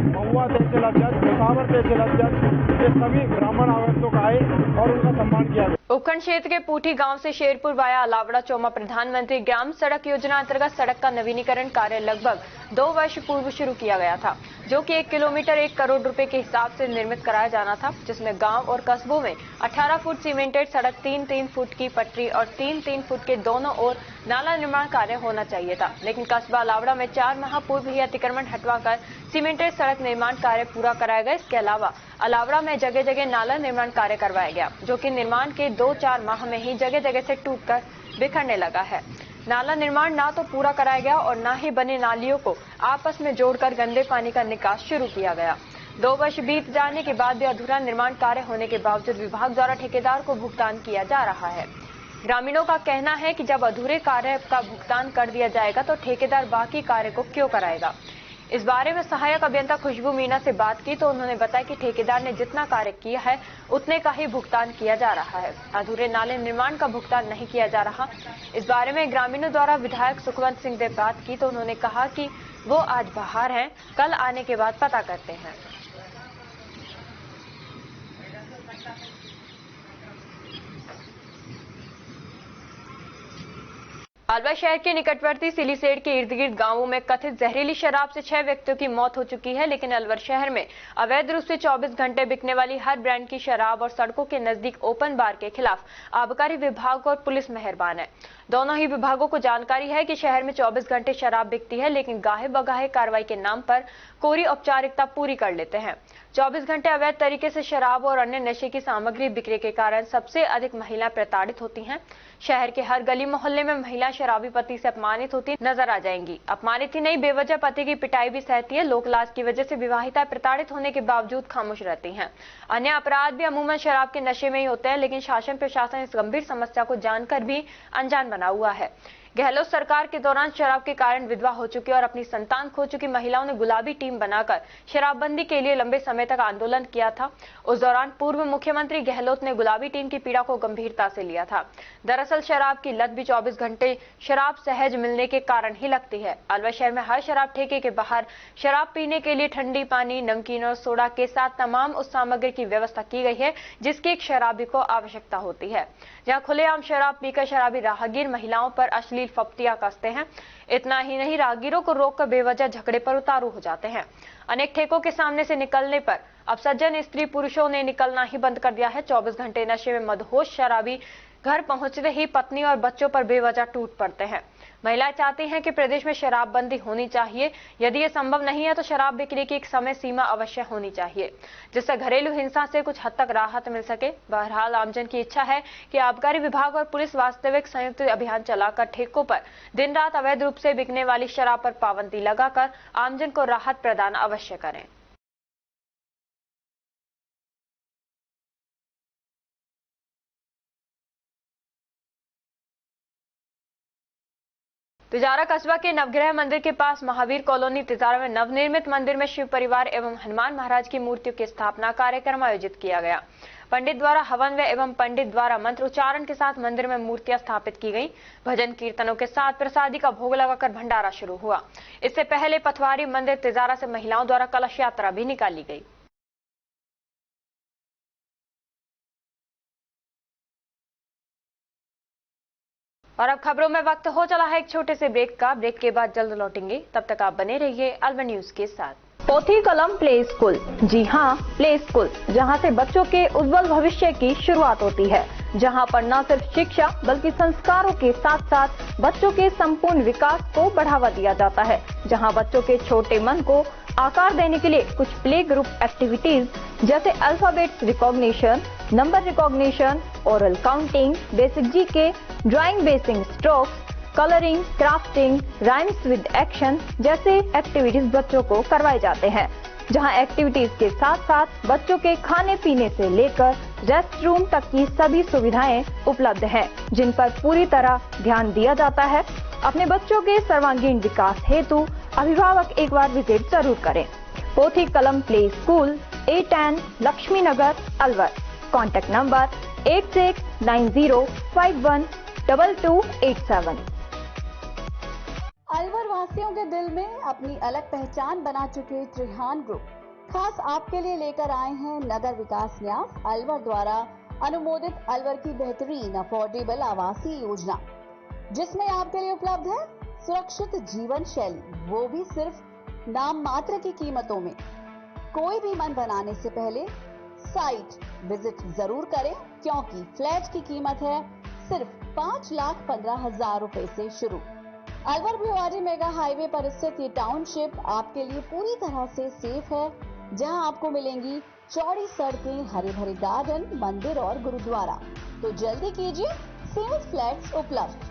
महुआ तहसील अध्यक्ष, भुसावर तहसील अध्यक्ष, ये सभी ब्राह्मण आवासों का आए और उनका सम्मान किया गया। उपखंड क्षेत्र के पूठी गांव से शेरपुर वाया अलावड़ा चौमा प्रधानमंत्री ग्राम सड़क योजना अंतर्गत सड़क का नवीनीकरण कार्य लगभग 2 वर्ष पूर्व शुरू किया गया था, जो कि 1 किलोमीटर 1 करोड़ रुपए के हिसाब से निर्मित कराया जाना था, जिसमें गांव और कस्बों में 18 फुट सीमेंटेड सड़क, 3-3 फुट की पटरी और 3-3 फुट के दोनों ओर नाला निर्माण कार्य होना चाहिए था। लेकिन कस्बा अलावड़ा में 4 माह पूर्व ही अतिक्रमण हटवाकर सीमेंटेड सड़क निर्माण कार्य पूरा कराया गया। इसके अलावा अलावड़ा में जगह जगह नाला निर्माण कार्य करवाया गया, जो कि निर्माण के 2-4 माह में ही जगह जगह से टूटकर बिखरने लगा है। नाला निर्माण ना तो पूरा कराया गया और ना ही बने नालियों को आपस में जोड़कर गंदे पानी का निकास शुरू किया गया। 2 वर्ष बीत जाने के बाद भी अधूरा निर्माण कार्य होने के बावजूद विभाग द्वारा ठेकेदार को भुगतान किया जा रहा है। ग्रामीणों का कहना है कि जब अधूरे कार्य का भुगतान कर दिया जाएगा तो ठेकेदार बाकी कार्य को क्यों कराएगा। इस बारे में सहायक अभियंता खुशबू मीना से बात की तो उन्होंने बताया कि ठेकेदार ने जितना कार्य किया है उतने का ही भुगतान किया जा रहा है, अधूरे नाले निर्माण का भुगतान नहीं किया जा रहा। इस बारे में ग्रामीणों द्वारा विधायक सुखवंत सिंह से बात की तो उन्होंने कहा कि वो आज बाहर हैं, कल आने के बाद पता करते हैं। अलवर शहर के निकटवर्ती सिलीसेड़ के इर्द गिर्द गांवों में कथित जहरीली शराब से 6 व्यक्तियों की मौत हो चुकी है, लेकिन अलवर शहर में अवैध रूप से 24 घंटे बिकने वाली हर ब्रांड की शराब और सड़कों के नजदीक ओपन बार के खिलाफ आबकारी विभाग और पुलिस मेहरबान है। दोनों ही विभागों को जानकारी है कि शहर में 24 घंटे शराब बिकती है, लेकिन गाहे बगाहे कार्रवाई के नाम पर कोरी औपचारिकता पूरी कर लेते हैं। 24 घंटे अवैध तरीके से शराब और अन्य नशे की सामग्री बिक्री के कारण सबसे अधिक महिलाएं प्रताड़ित होती हैं। शहर के हर गली मोहल्ले में महिला शराबी पति से अपमानित होती नजर आ जाएंगी। अपमानित ही नहीं, बेवजह पति की पिटाई भी सहती है। लोक लाज की वजह से विवाहिता प्रताड़ित होने के बावजूद खामोश रहती हैं। अन्य अपराध भी अमूमन शराब के नशे में ही होते हैं, लेकिन शासन प्रशासन इस गंभीर समस्या को जानकर भी अनजान बना हुआ है। गहलोत सरकार के दौरान शराब के कारण विधवा हो चुकी और अपनी संतान खो चुकी महिलाओं ने गुलाबी टीम बनाकर शराबबंदी के लिए लंबे समय तक आंदोलन किया था। उस दौरान पूर्व मुख्यमंत्री गहलोत ने गुलाबी टीम की पीड़ा को गंभीरता से लिया था। दरअसल शराब की लत भी 24 घंटे शराब सहज मिलने के कारण ही लगती है। अलवर शहर में हर शराब ठेके के बाहर शराब पीने के लिए ठंडी पानी, नमकीन और सोडा के साथ तमाम उस सामग्री की व्यवस्था की गई है जिसकी एक शराबी को आवश्यकता होती है। जहां खुलेआम शराब पीकर शराबी राहगीर महिलाओं पर अश्लील फप्तियां कसते हैं। इतना ही नहीं, राहगीरों को रोककर बेवजह झगड़े पर उतारू हो जाते हैं। अनेक ठेकों के सामने से निकलने पर अब सज्जन स्त्री पुरुषों ने निकलना ही बंद कर दिया है। 24 घंटे नशे में मदहोश शराबी घर पहुंचते ही पत्नी और बच्चों पर बेवजह टूट पड़ते हैं। महिलाएं चाहती हैं कि प्रदेश में शराबबंदी होनी चाहिए। यदि ये संभव नहीं है तो शराब बिक्री की एक समय सीमा अवश्य होनी चाहिए, जिससे घरेलू हिंसा से कुछ हद तक राहत मिल सके। बहरहाल आमजन की इच्छा है कि आबकारी विभाग और पुलिस वास्तविक संयुक्त अभियान चलाकर ठेकों पर दिन रात अवैध रूप से बिकने वाली शराब पर पाबंदी लगाकर आमजन को राहत प्रदान अवश्य करें। तिजारा कस्बा के नवग्रह मंदिर के पास महावीर कॉलोनी तिजारा में नवनिर्मित मंदिर में शिव परिवार एवं हनुमान महाराज की मूर्तियों की स्थापना कार्यक्रम आयोजित किया गया। पंडित द्वारा हवन एवं पंडित द्वारा मंत्र उच्चारण के साथ मंदिर में मूर्तियां स्थापित की गई। भजन कीर्तनों के साथ प्रसादी का भोग लगाकर भंडारा शुरू हुआ। इससे पहले पथवारी मंदिर तिजारा से महिलाओं द्वारा कलश यात्रा भी निकाली गई। और अब खबरों में वक्त हो चला है एक छोटे से ब्रेक का। ब्रेक के बाद जल्द लौटेंगे, तब तक आप बने रहिए अलवर न्यूज के साथ। पोथी कलम प्ले स्कूल, जी हाँ, प्ले स्कूल, जहाँ से बच्चों के उज्जवल भविष्य की शुरुआत होती है, जहाँ पर न सिर्फ शिक्षा बल्कि संस्कारों के साथ साथ बच्चों के संपूर्ण विकास को बढ़ावा दिया जाता है, जहाँ बच्चों के छोटे मन को आकार देने के लिए कुछ प्ले ग्रुप एक्टिविटीज जैसे alphabets recognition, number recognition, oral counting, basic GK, drawing basic strokes, colouring, crafting, rhymes with action जैसे एक्टिविटीज बच्चों को करवाए जाते हैं, जहां एक्टिविटीज के साथ साथ बच्चों के खाने पीने से लेकर रेस्ट रूम तक की सभी सुविधाएं उपलब्ध हैं, जिन पर पूरी तरह ध्यान दिया जाता है। अपने बच्चों के सर्वांगीण विकास हेतु अभिभावक एक बार विजिट जरूर करें। Pothi Kalam play school, A10 Lakshmi Nagar, Alwar. Contact number 8690512287। Alwar वासियों के दिल में अपनी अलग पहचान बना चुके त्रिहान ग्रुप खास आपके लिए लेकर आए हैं नगर विकास न्यास अलवर द्वारा अनुमोदित अलवर की बेहतरीन अफोर्डेबल आवासीय योजना, जिसमें आपके लिए उपलब्ध है सुरक्षित जीवन शैली, वो भी सिर्फ नाम मात्र की कीमतों में। कोई भी मन बनाने से पहले साइट विजिट जरूर करें, क्योंकि फ्लैट की कीमत है सिर्फ 5,15,000 रुपए से शुरू। अलवर भिवाड़ी मेगा हाईवे पर स्थित ये टाउनशिप आपके लिए पूरी तरह से सेफ है, जहां आपको मिलेंगी चौड़ी सड़कें, हरे भरे गार्डन, मंदिर और गुरुद्वारा। तो जल्दी कीजिए, सेल्स फ्लैट्स उपलब्ध।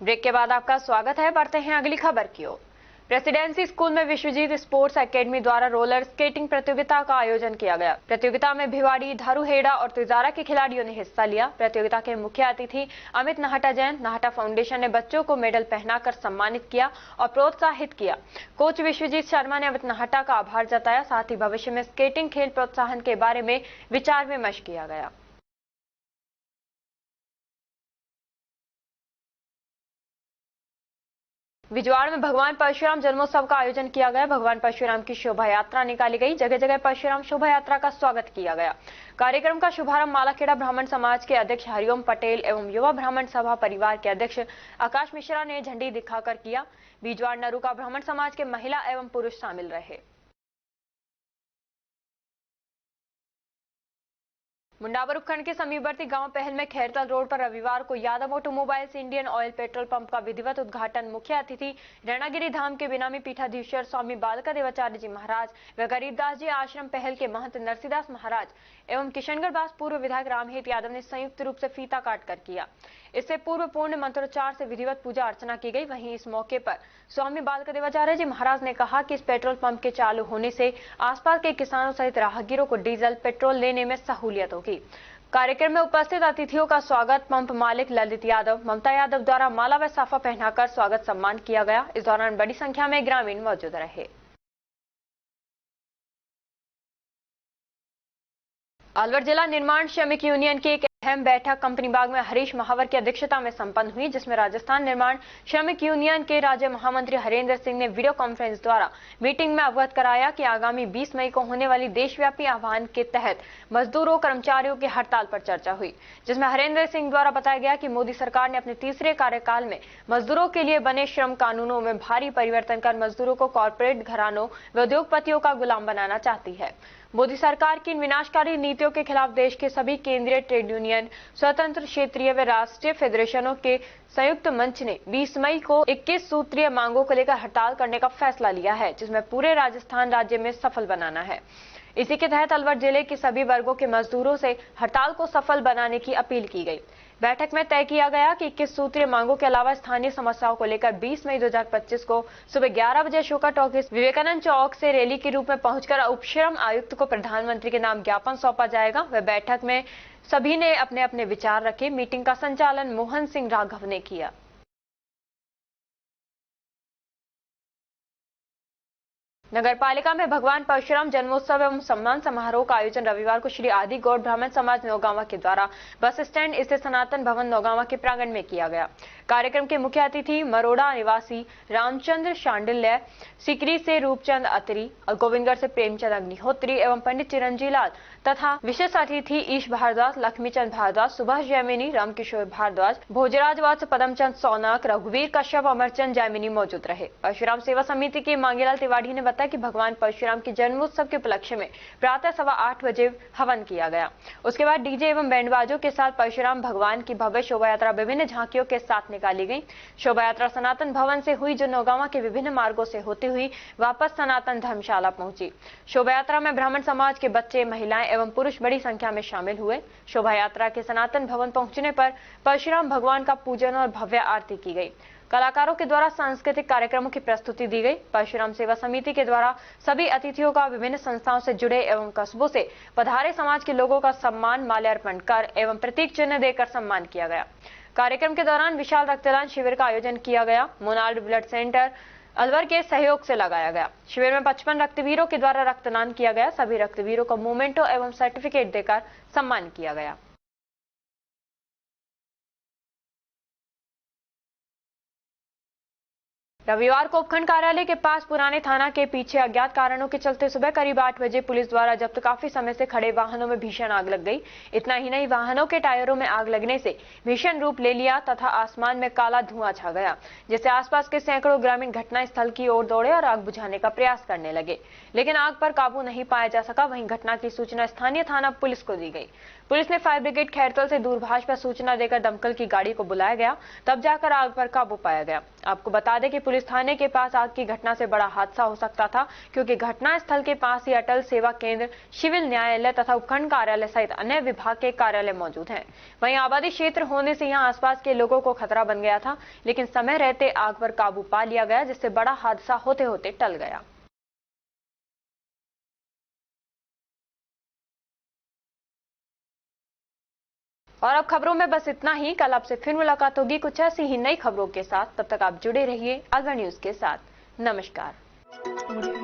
ब्रेक के बाद आपका स्वागत है। बढ़ते हैं अगली खबर की ओर। प्रेसिडेंसी स्कूल में विश्वजीत स्पोर्ट्स एकेडमी द्वारा रोलर स्केटिंग प्रतियोगिता का आयोजन किया गया। प्रतियोगिता में भिवाड़ी, धारूहेड़ा और तिजारा के खिलाड़ियों ने हिस्सा लिया। प्रतियोगिता के मुख्य अतिथि अमित नाहटा जैन, नाहटा फाउंडेशन ने बच्चों को मेडल पहनाकर सम्मानित किया और प्रोत्साहित किया। कोच विश्वजीत शर्मा ने अमित नाहटा का आभार जताया। साथ ही भविष्य में स्केटिंग खेल प्रोत्साहन के बारे में विचार विमर्श किया गया। बिजवाड़ में भगवान परशुराम जन्मोत्सव का आयोजन किया गया। भगवान परशुराम की शोभा यात्रा निकाली गई। जगह जगह परशुराम शोभा यात्रा का स्वागत किया गया। कार्यक्रम का शुभारंभ मालाखेड़ा ब्राह्मण समाज के अध्यक्ष हरिओम पटेल एवं युवा ब्राह्मण सभा परिवार के अध्यक्ष आकाश मिश्रा ने झंडी दिखाकर किया। बिजवाड़ नरूका ब्राह्मण समाज के महिला एवं पुरुष शामिल रहे। मुंडावर उपखंड के समीपवर्ती गांव पहल में खैरतल रोड पर रविवार को Yadav automobiles Indian oil petrol pump का विधिवत उद्घाटन मुख्य अतिथि रणगिरी धाम के बिनामी पीठाधीश्वर स्वामी बालका देवाचार्य जी महाराज व गरीबदास जी आश्रम पहल के महंत नरसिदास महाराज एवं किशनगढ़ बास पूर्व विधायक रामहित यादव ने संयुक्त रूप से फीता काट कर किया। इससे पूर्व पूर्ण मंत्रोच्चार से विधिवत पूजा अर्चना की गई। वहीं इस मौके पर स्वामी बालका देवाचार्य जी महाराज ने कहा कि इस पेट्रोल पंप के चालू होने से आसपास के किसानों सहित राहगीरों को डीजल पेट्रोल लेने में सहूलियत होगी। कार्यक्रम में उपस्थित अतिथियों का स्वागत पंप मालिक ललित यादव, ममता यादव द्वारा माला व साफा पहनाकर स्वागत सम्मान किया गया। इस दौरान बड़ी संख्या में ग्रामीण मौजूद रहे। अलवर जिला निर्माण श्रमिक यूनियन की एक अहम बैठक कंपनी बाग में हरीश महावर की अध्यक्षता में संपन्न हुई, जिसमें राजस्थान निर्माण श्रमिक यूनियन के राज्य महामंत्री हरेंद्र सिंह ने वीडियो कॉन्फ्रेंस द्वारा मीटिंग में अवगत कराया कि आगामी 20 मई को होने वाली देशव्यापी आह्वान के तहत मजदूरों कर्मचारियों की हड़ताल पर चर्चा हुई, जिसमें हरेंद्र सिंह द्वारा बताया गया कि मोदी सरकार ने अपने तीसरे कार्यकाल में मजदूरों के लिए बने श्रम कानूनों में भारी परिवर्तन कर मजदूरों को कॉरपोरेट घरानों व उद्योगपतियों का गुलाम बनाना चाहती है। मोदी सरकार की इन विनाशकारी नीतियों के खिलाफ देश के सभी केंद्रीय ट्रेड यूनियन, स्वतंत्र क्षेत्रीय व राष्ट्रीय फेडरेशनों के संयुक्त मंच ने 20 मई को 21 सूत्रीय मांगों को लेकर हड़ताल करने का फैसला लिया है, जिसमें पूरे राजस्थान राज्य में सफल बनाना है। इसी के तहत अलवर जिले के सभी वर्गों के मजदूरों से हड़ताल को सफल बनाने की अपील की गई। बैठक में तय किया गया कि 21 सूत्रीय मांगों के अलावा स्थानीय समस्याओं को लेकर 20 मई 2025 को सुबह 11 बजे शोका टॉकीज विवेकानंद चौक से रैली के रूप में पहुंचकर उपश्रम आयुक्त को प्रधानमंत्री के नाम ज्ञापन सौंपा जाएगा। वह बैठक में सभी ने अपने अपने विचार रखे। मीटिंग का संचालन मोहन सिंह राघव ने किया। नगर पालिका में भगवान परशुराम जन्मोत्सव एवं सम्मान समारोह का आयोजन रविवार को श्री आदि गौड़ ब्राह्मण समाज नौगांवा के द्वारा बस स्टैंड स्थित सनातन भवन नौगांवा के प्रांगण में किया गया। कार्यक्रम के मुख्य अतिथि मरोड़ा निवासी रामचंद्र शांडिल्य, सिकरी से रूपचंद अतरी और गोविंदगढ़ से प्रेमचंद अग्निहोत्री एवं पंडित चिरंजी लाल तथा विशेष अतिथि ईश भारद्वाज, लक्ष्मीचंद भारद्वाज, सुभाष जैमिनी, रामकिशोर भारद्वाज, भोजराज वात्स, पदमचंद सौनक, रघुवीर कश्यप, अमरचंद जैमिनी मौजूद रहे। परशुराम सेवा समिति के मांगेलाल तिवारी ने बताया कि भगवान परशुराम के जन्मोत्सव के उपलक्ष्य में प्रातः 8:15 बजे हवन किया गया। उसके बाद डीजे एवं बैंडबाजों के साथ परशुराम भगवान की भव्य शोभा यात्रा विभिन्न झांकियों के साथ निकाली गई। शोभा यात्रा सनातन भवन से हुई, जो नौगांवा के विभिन्न मार्गों से होती हुई वापस सनातन धर्मशाला पहुंची। शोभा यात्रा में ब्राह्मण समाज के बच्चे, महिलाएं एवं पुरुष बड़ी संख्या में शामिल हुए। शोभा यात्रा के सनातन भवन पहुंचने पर परशुराम भगवान का पूजन और भव्य आरती की गई। कलाकारों के द्वारा सांस्कृतिक कार्यक्रमों की प्रस्तुति दी गई। परशुराम सेवा समिति के द्वारा सभी अतिथियों का विभिन्न संस्थाओं से जुड़े एवं कस्बों से पधारे समाज के लोगों का सम्मान माल्यार्पण कर एवं प्रतीक चिन्ह देकर सम्मान किया गया। कार्यक्रम के दौरान विशाल रक्तदान शिविर का आयोजन किया गया। मोनाल्ड ब्लड सेंटर अलवर के सहयोग से लगाया गया। शिविर में 55 रक्तवीरों के द्वारा रक्तदान किया गया। सभी रक्तवीरों को मोमेंटो एवं सर्टिफिकेट देकर सम्मान किया गया। रविवार को उपखंड कार्यालय के पास पुराने थाना के पीछे अज्ञात कारणों के चलते सुबह करीब 8 बजे पुलिस द्वारा जब्त काफी समय से खड़े वाहनों में भीषण आग लग गई। इतना ही नहीं, वाहनों के टायरों में आग लगने से भीषण रूप ले लिया तथा आसमान में काला धुआं छा गया, जिससे आसपास के सैकड़ों ग्रामीण घटनास्थल की ओर दौड़े और आग बुझाने का प्रयास करने लगे, लेकिन आग पर काबू नहीं पाया जा सका। वहीं घटना की सूचना स्थानीय थाना पुलिस को दी गई। पुलिस ने फायर ब्रिगेड खैरतल से दूरभाष पर सूचना देकर दमकल की गाड़ी को बुलाया गया, तब जाकर आग पर काबू पाया गया। आपको बता दें कि पुलिस थाने के पास आग की घटना से बड़ा हादसा हो सकता था, क्योंकि घटना स्थल के पास ही अटल सेवा केंद्र, सिविल न्यायालय तथा उपखंड कार्यालय सहित अन्य विभाग के कार्यालय मौजूद हैं। वहीं आबादी क्षेत्र होने से यहां आसपास के लोगों को खतरा बन गया था, लेकिन समय रहते आग पर काबू पा लिया गया, जिससे बड़ा हादसा होते होते टल गया। और अब खबरों में बस इतना ही। कल आपसे फिर मुलाकात होगी कुछ ऐसी ही नई खबरों के साथ। तब तक आप जुड़े रहिए अलवर न्यूज के साथ। नमस्कार।